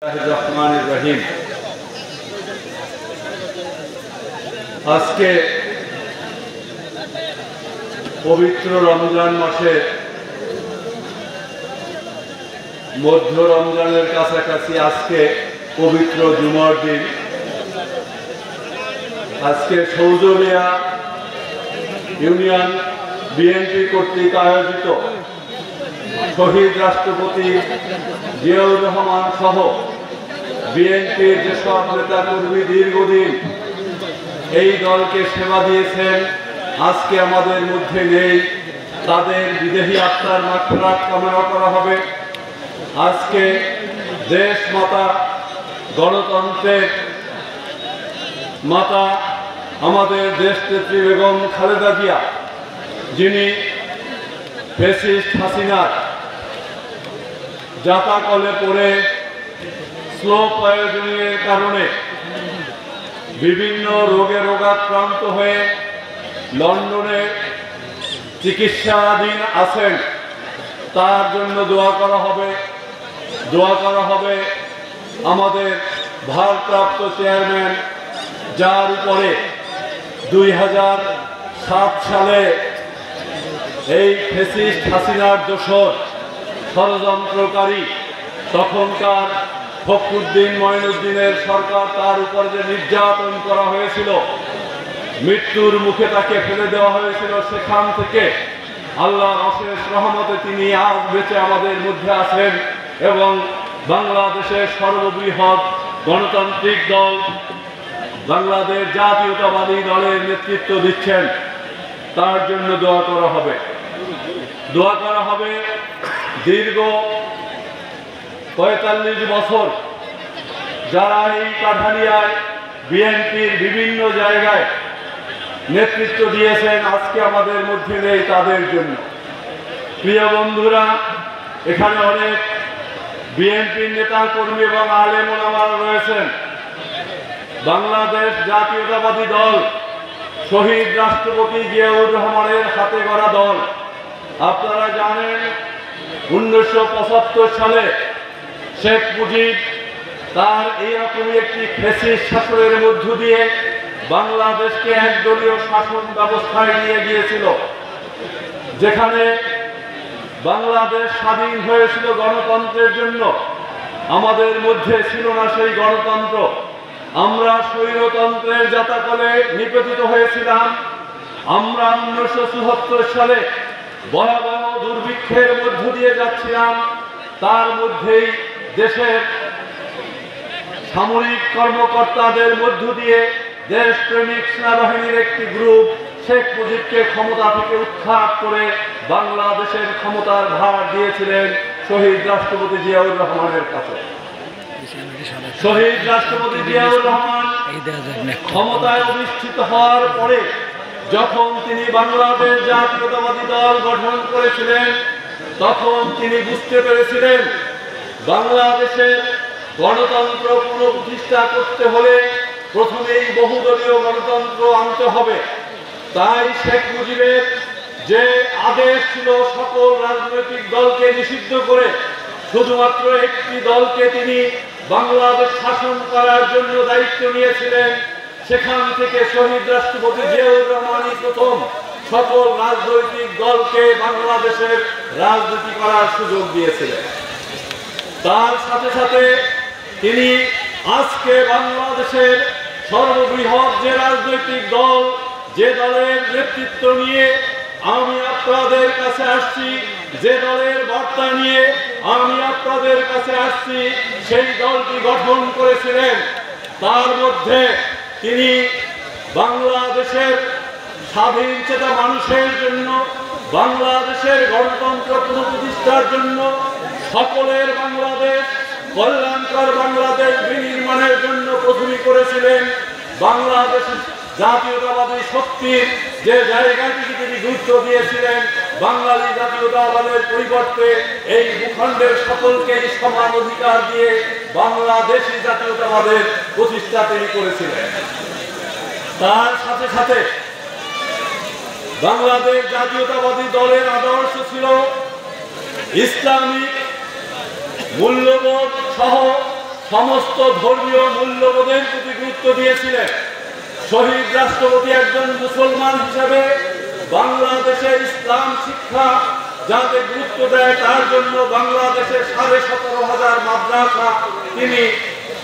রহমানির রহিম। আজকে পবিত্র রমজান মাসে মধ্য রমজানের কাছাকাছি আজকে পবিত্র জুমার দিন। আজকে সৌজমিয়া ইউনিয়ন বিএনপি কর্তৃক আয়োজিত শহীদ রাষ্ট্রপতি জিয়াউর রহমান সহ বিএনপির যেসব নেতাকর্মী দীর্ঘদিন এই দলকে সেবা দিয়েছেন, আজকে আমাদের মধ্যে নেই, তাদের বিদেহী আত্মার মাগফিরাত কামনা করা হবে। আজকে দেশ মাতা, গণতন্ত্রের মাতা আমাদের দেশনেত্রী বেগম খালেদা জিয়া, যিনি ফ্যাসিস্ট হাসিনার জাতাকলে পড়ে স্লো পয়জনের কারণে বিভিন্ন রোগে রোগাক্রান্ত হয়ে লন্ডনে চিকিৎসাধীন আছেন। তার জন্য দোয়া করা হবে। আমাদের ভারপ্রাপ্ত চেয়ারম্যান, যার উপরে 2007 সালে এই ফ্যাসিস্ট হাসিনার দোসর ষড়যন্ত্রকারী তখনকার ফখরুদ্দিন মঈনুদ্দিনের সরকার, তার উপর যে নির্যাতন করা হয়েছিল, মৃত্যুর মুখে তাকে ফেলে দেওয়া হয়েছিল, সেখান থেকে আল্লাহর অশেষ রহমতে তিনি আজ বেঁচে আমাদের মধ্যে আছেন এবং বাংলাদেশের সর্ববৃহৎ গণতান্ত্রিক দল বাংলাদেশ জাতীয়তাবাদী দলের নেতৃত্ব দিচ্ছেন। তার জন্য দোয়া করা হবে। দীর্ঘ 45 বছর যারা এই কাঠালিয়ায় বিএনপির বিভিন্ন জায়গায় নেতৃত্ব দিয়েছেন, আজকে আমাদের মধ্যে নেই, তাদের জন্য। প্রিয় বন্ধুরা, এখানে অনেক বিএনপির নেতা কর্মী এবং আলেম ওলামারা রয়েছেন। বাংলাদেশ জাতীয়তাবাদী দল শহীদ রাষ্ট্রপতি জিয়াউর রহমানের হাতে গড়া দল। আপনারা জানেন 1975 সালে শেখ মুজিব তার এইরকমই একটি ফ্যাসিস্ট শাসনের মধ্য দিয়ে বাংলাদেশকে একদলীয় শাসন ব্যবস্থায় নিয়ে গিয়েছিল, যেখানে বাংলাদেশ স্বাধীন হয়েছিল গণতন্ত্রের জন্য। আমাদের মধ্যে ছিল না সেই গণতন্ত্র। আমরা স্বৈরতন্ত্রের জাতাকলে নিপতিত হয়েছিলাম। আমরা 1974 সালে ভয়াবহ দুর্ভিক্ষের মধ্য দিয়ে যাচ্ছিলাম। তার মধ্যেই দেশের সামরিক কর্মকর্তাদের মধ্য দিয়ে দেশপ্রেমিক সেনাবাহিনীর একটি গ্রুপ শেখ মুজিবকে ক্ষমতা থেকে উৎখাত করে বাংলাদেশের ক্ষমতার ভার দিয়েছিলেন শহীদ রাষ্ট্রপতি জিয়াউর রহমানের কাছে। শহীদ রাষ্ট্রপতি জিয়াউর রহমান ক্ষমতায় অধিষ্ঠিত হওয়ার পরে যখন তিনি বাংলাদেশ জাতীয়তাবাদী দল গঠন করেছিলেন, তখন তিনি বুঝতে পেরেছিলেন বাংলাদেশের গণতন্ত্র পুনঃপ্রতিষ্ঠা করতে হলে প্রথমেই বহুদলীয় গণতন্ত্র আনতে হবে। তাই শেখ মুজিবের যে আদেশ ছিল সকল রাজনৈতিক দলকে নিষিদ্ধ করে শুধুমাত্র একটি দলকে তিনি বাংলাদেশ শাসন করার জন্য দায়িত্ব নিয়েছিলেন, সেখান থেকে শহীদ রাষ্ট্রপতি জিয়াউর রহমানই প্রথম সকল রাজনৈতিক দলকে বাংলাদেশের রাজনীতি করার সুযোগ দিয়েছিলেন। তার সাথে সাথে তিনি আজকে বাংলাদেশের সর্ববৃহৎ যে রাজনৈতিক দল, যে দলের নেতৃত্ব নিয়ে আমি আপনাদের কাছে আসছি, যে দলের বার্তা নিয়ে আমি আপনাদের কাছে আসছি, সেই দলটি গঠন করেছিলেন। তার মধ্যে তিনি বাংলাদেশের স্বাধীন চেতা মানুষের জন্য, বাংলাদেশের গণতন্ত্র পুনঃপ্রতিষ্ঠার জন্য, সকলের বাংলাদেশ, কল্যাণকর বাংলাদেশ বিনির্মাণের জন্য প্রথমে করেছিলেন বাংলাদেশ জাতীয়তাবাদী শক্তির যে জায়গাটিকে তিনি গুরুত্ব দিয়েছিলেন। বাঙালি জাতীয়তাবাদের পরিবর্তে এই ভূখণ্ডের সকলকেই সমান অধিকার দিয়ে বাংলাদেশি জাতীয়তাবাদের প্রতিষ্ঠা তিনি করেছিলেন। তার সাথে সাথে বাংলাদেশ জাতীয়তাবাদী দলের আদর্শ ছিল ইসলামিক মূল্যবোধ সহ সমস্ত ধর্মীয় মূল্যবোধের প্রতি গুরুত্ব দিয়েছিলেন। শহীদ রাষ্ট্রপতি একজন মুসলমান হিসেবে বাংলাদেশে ইসলাম শিক্ষা যাতে গুরুত্ব দেয় তার জন্য বাংলাদেশে 17,500 মাদ্রাসা তিনি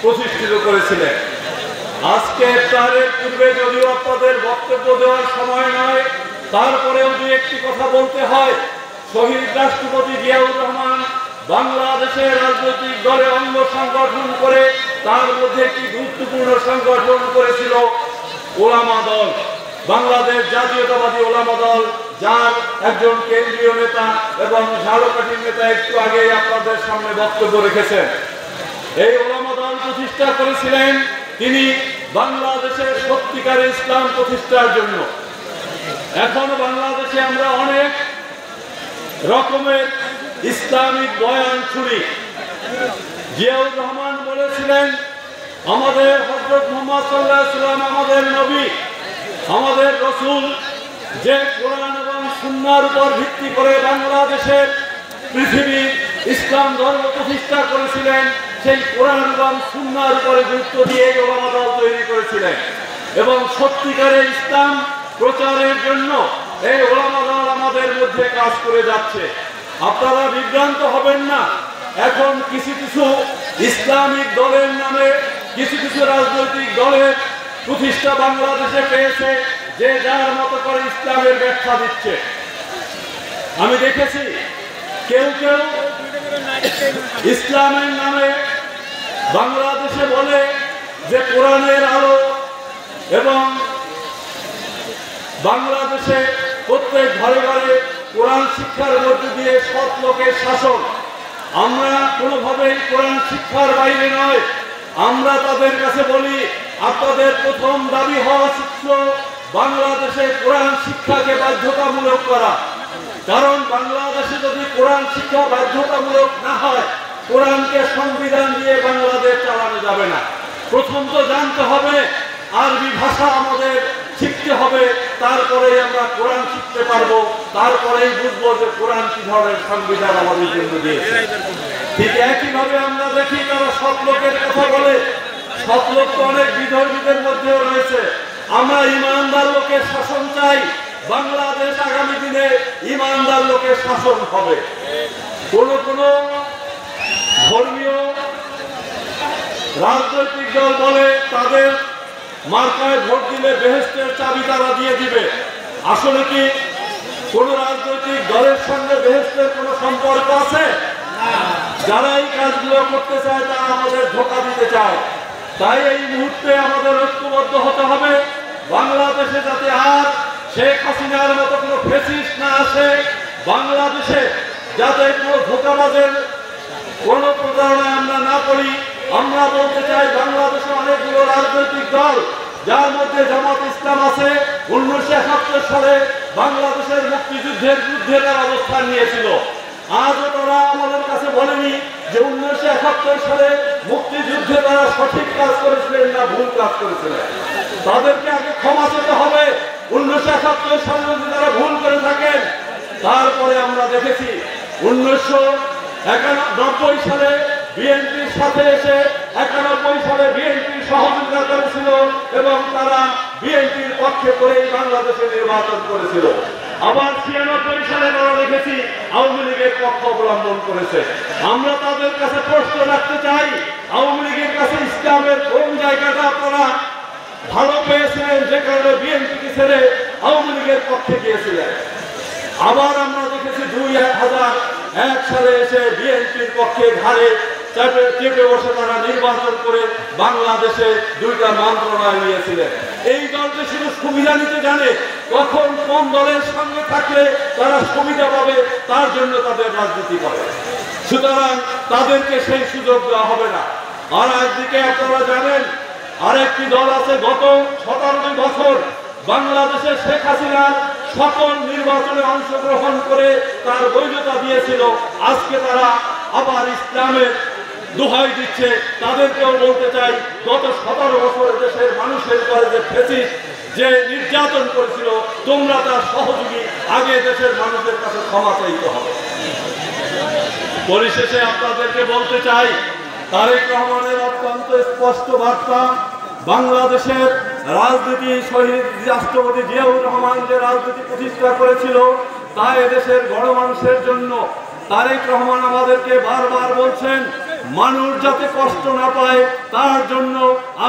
প্রতিষ্ঠিত করেছিলেন। আজকে ইফতারের পূর্বে যদিও আপনাদের বক্তব্য দেওয়ার সময় নয়, তারপরেও দু একটি কথা বলতে হয়। শহীদ রাষ্ট্রপতি জিয়াউর রহমান বাংলাদেশের রাজনৈতিক দলে অঙ্গ সংগঠন করে তার মধ্যে একটি গুরুত্বপূর্ণ সংগঠন করেছিল ওলামা দল, বাংলাদেশ জাতীয়তাবাদী ওলামা দল, যার একজন কেন্দ্রীয় নেতা এবং ঝাড়খণ্ডের নেতা একটু আগেই আপনাদের সামনে বক্তব্য রেখেছেন। এই ওলামা দল প্রতিষ্ঠা করেছিলেন তিনি বাংলাদেশের সত্যিকারের ইসলাম প্রতিষ্ঠার জন্য। এখন বাংলাদেশে আমরা অনেক রকমের ইসলামিক বয়ান শুনি। জিয়াউর রহমান বলেছিলেন আমাদের হযরত মুহাম্মদ সাল্লাল্লাহু আলাইহি ওয়াসাল্লাম আমাদের নবী, আমাদের রাসূল, যে কোরআন এবং সুন্নাহর উপর ভিত্তি করে বাংলাদেশের পৃথিবীর ইসলাম ধর্ম প্রতিষ্ঠা করেছিলেন, সেই কোরআন এবং সুন্নাহর উপরে গুরুত্ব দিয়ে ওলামা দল তৈরি করেছিলেন এবং সত্যিকারের ইসলাম প্রচারের জন্য এই ওলামা দল আমাদের মধ্যে কাজ করে যাচ্ছে। আপনারা বিভ্রান্ত হবেন না। এখন কিছু কিছু ইসলামিক দলের নামে কিছু কিছু রাজনৈতিক দলের প্রতিষ্ঠা বাংলাদেশে পেয়েছে, যে যার মতো করে ইসলামের ব্যাখ্যা দিচ্ছে। আমি দেখেছি কেউ কেউ ইসলামের নামে বাংলাদেশে বলে যে কোরআনের আলো এবং বাংলাদেশে প্রত্যেক ঘরে ঘরে কোরআন শিক্ষার মধ্যে দিয়ে সৎ লোকের শাসন। আমরা কোনোভাবেই কোরআন শিক্ষার বাইরে নয়। আমরা তাদের কাছে বলি আপনাদের প্রথম দাবি হওয়া উচিত বাংলাদেশে কোরআন শিক্ষাকে বাধ্যতামূলক করা। কারণ বাংলাদেশে যদি কোরআন শিক্ষা বাধ্যতামূলক না হয়, কোরআনকে সংবিধান দিয়ে বাংলাদেশ চালানো যাবে না। প্রথম তো জানতে হবে আরবি ভাষা আমাদের শিখতে হবে, তারপরেই আমরা কোরআন শিখতে পারবো, তারপরেই বুঝবো যে কোরআন কি ধরনের সংবিধান আমাদের জন্য দিয়েছে। ঠিক একইভাবে আমরা দেখি তারা সৎ লোকের কথা বলে। সৎ লোক তো অনেক বিধর্মীদের মধ্যেও রয়েছে। আমরা ইমানদার লোকের শাসন চাই। বাংলাদেশ আগামী দিনে ইমানদার লোকের শাসন হবে। কোন কোন ধর্মীয় রাজনৈতিক দল বলে তাদের মার্কায় ভোট দিলে বেহেশতের চাবি তারা দিয়ে দিবে। আসলে কি কোন রাজনৈতিক দলের সঙ্গে বেহেশতের কোন সম্পর্ক আছে? যারা এই কাজগুলো করতে চায় তারা আমাদের ধোঁকা দিতে চায়। তাই এই মুহূর্তে আমাদের ঐক্যবদ্ধ হতে হবে। বাংলাদেশে যাতে আর শেখ হাসিনার মতো কোনো ফ্যাসিস্ট না আসে, বাংলাদেশে যাতে কোনো ধোঁকাবাজের কোনো প্রতারণায় আমরা না পড়ি। আমরা বলতে চাই বাংলাদেশে অনেকগুলো রাজনৈতিক দল, যার মধ্যে জামাত ইসলাম আছে, 1971 সালে বাংলাদেশের মুক্তিযুদ্ধের বিরুদ্ধে তারা অবস্থান নিয়েছিল। আজও তারা আমাদের কাছে বলেনি যে 1971 সালে মুক্তিযুদ্ধে তারা সঠিক কাজ করেছিলেন না ভুল কাজ করেছিলেন। তাদেরকে আগে ক্ষমা চেতে হবে। 1971 সালে যদি তারা ভুল করে থাকেন, তারপরে আমরা দেখেছি 1991 সালে বিএনপির সাথে এসে 91 সালে বিএনপির সহযোগিতা করেছিল এবং তারা বিএনপির পক্ষে করে বাংলাদেশে নির্বাচন করেছিল। আবার 96 সালে আমরা দেখেছি আওয়ামী লীগের পক্ষ অবলম্বন করেছে। আমরা তাদের কাছে প্রশ্ন রাখতে চাই, আওয়ামী লীগের কাছে ইসলামের কোন জায়গাটা আপনারা ভালো পেয়েছিলেন যে কারণে বিএনপিকে ছেড়ে আওয়ামী লীগের পক্ষে গিয়েছিলেন? আবার আমরা দেখেছি 2001 সালে এসে বিএনপির পক্ষে ঘাড়ে চেপে বসে তারা নির্বাচন করে বাংলাদেশে 2টা মন্ত্রণালয় নিয়েছিলেন। এই দলটি শুধু সুবিধা নিতে জানে, কখন কোন দলের সঙ্গে থাকলে তারা সুবিধা পাবে তার জন্য তাদের রাজনীতি করে। সুতরাং তাদেরকে সেই সুযোগ দেওয়া হবে না। আর একদিকে আপনারা জানেন আরেকটি দল আছে, গত 57 বছর বাংলাদেশের শেখ হাসিনার সকল নির্বাচনে অংশগ্রহণ করে তার বৈধতা দিয়েছিল। আজকে তারা আবার ইসলামের দোহাই দিচ্ছে। তাদেরকেও বলতে চাই, গত 17 বছর দেশের মানুষের উপরে যে ফ্যাসিস্ট যে নির্যাতন করেছিল, তোমরা তার সহযোগী, আগে দেশের মানুষের কাছে ক্ষমা চাইতে হবে। পরিশেষে আপনাদেরকে বলতে চাই, তারেক রহমানের অত্যন্ত স্পষ্ট বার্তা, বাংলাদেশের রাজনীতি শহীদ রাষ্ট্রপতি জিয়াউর রহমান যে রাজনীতি প্রতিষ্ঠা করেছিল তা এদেশের গণমানুষের জন্য। তারেক রহমান আমাদেরকে বারবার বলছেন মানুষ যাতে কষ্ট না পায় তার জন্য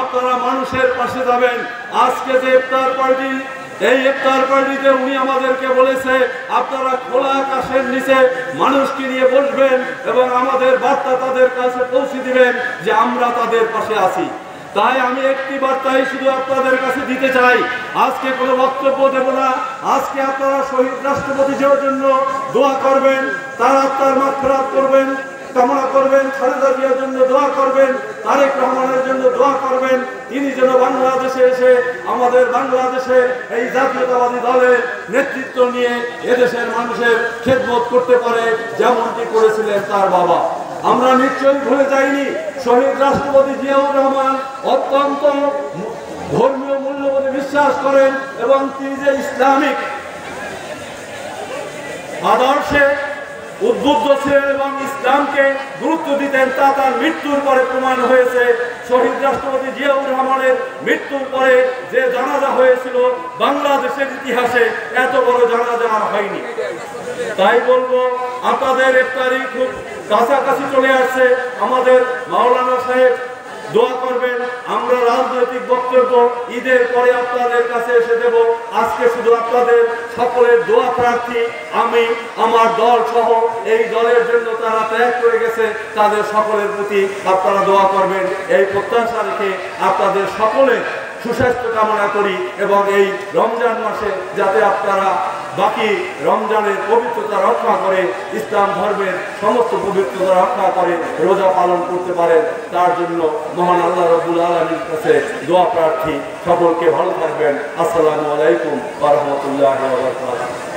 আপনারা মানুষের পাশে যাবেন। আজকে যে ইফতার পার্টি, এই ইফতার পার্টিতে উনি আমাদেরকে বলেছে আপনারা খোলা আকাশের নিচে মানুষকে নিয়ে বসবেন এবং আমাদের বার্তা তাদের কাছে পৌঁছে দিবেন যে আমরা তাদের পাশে আছি। তাই আমি একটি বার্তাই শুধু আপনাদের কাছে দিতে চাই, আজকে কোনো বক্তব্য দেব না। আজকে আপনারা শহীদ রাষ্ট্রপতি জিয়ার জন্য দোয়া করবেন, তার আত্মার মাগফিরাত করবেন, কামনা করবেন, খালেদা জিয়ার জন্য দোয়া করবেন, তারেক রহমানের জন্য দোয়া করবেন, তিনি যেন বাংলাদেশে এসে আমাদের বাংলাদেশের এই জাতীয়তাবাদী দলের নেতৃত্ব নিয়ে এদেশের মানুষের খেদমত করতে পারে যেমনটি করেছিলেন তার বাবা। আমরা নিশ্চয়ই ভুলে যাইনি শহীদ রাষ্ট্রপতি জিয়াউর রহমান অত্যন্ত ধর্মীয় মূল্যবোধে বিশ্বাস করেন এবং তিনি যে ইসলামিক আদর্শে উদ্বুদ্ধ ছিলেন এবং ইসলামকে গুরুত্ব দিতেন তা তার মৃত্যুর পরে প্রমাণ হয়েছে। শহীদ রাষ্ট্রপতি জিয়াউর রহমানের মৃত্যুর পরে যে জানাজা হয়েছিল বাংলাদেশের ইতিহাসে এত বড় জানাজা আর হয়নি। তাই বলবো আপনাদের ইফতারি খুব কাছাকাছি চলে আসছে, আমাদের মাওলানা সাহেব দোয়া করবেন। আমরা রাজনৈতিক বক্তব্য ঈদের পরে আপনাদের কাছে এসে দেব। আজকে শুধু আপনাদের সকলের দোয়া প্রার্থী আমি, আমার দল সহ এই দলের জন্য তারা ত্যাগ করে গেছে, তাদের সকলের প্রতি আপনারা দোয়া করবেন এই প্রত্যাশা রেখে আপনাদের সকলের সুস্বাস্থ্য কামনা করি এবং এই রমজান মাসে যাতে আপনারা বাকি রমজানের পবিত্রতা রক্ষা করে, ইসলাম ধর্মের সমস্ত পবিত্রতা রক্ষা করে রোজা পালন করতে পারেন, তার জন্য মহান আল্লাহ রাব্বুল আলামিনের কাছে দোয়া প্রার্থী। সকলকে ভালো থাকবেন। আসসালামু আলাইকুম ওয়া রাহমাতুল্লাহি ওয়া বারাকাতুহু।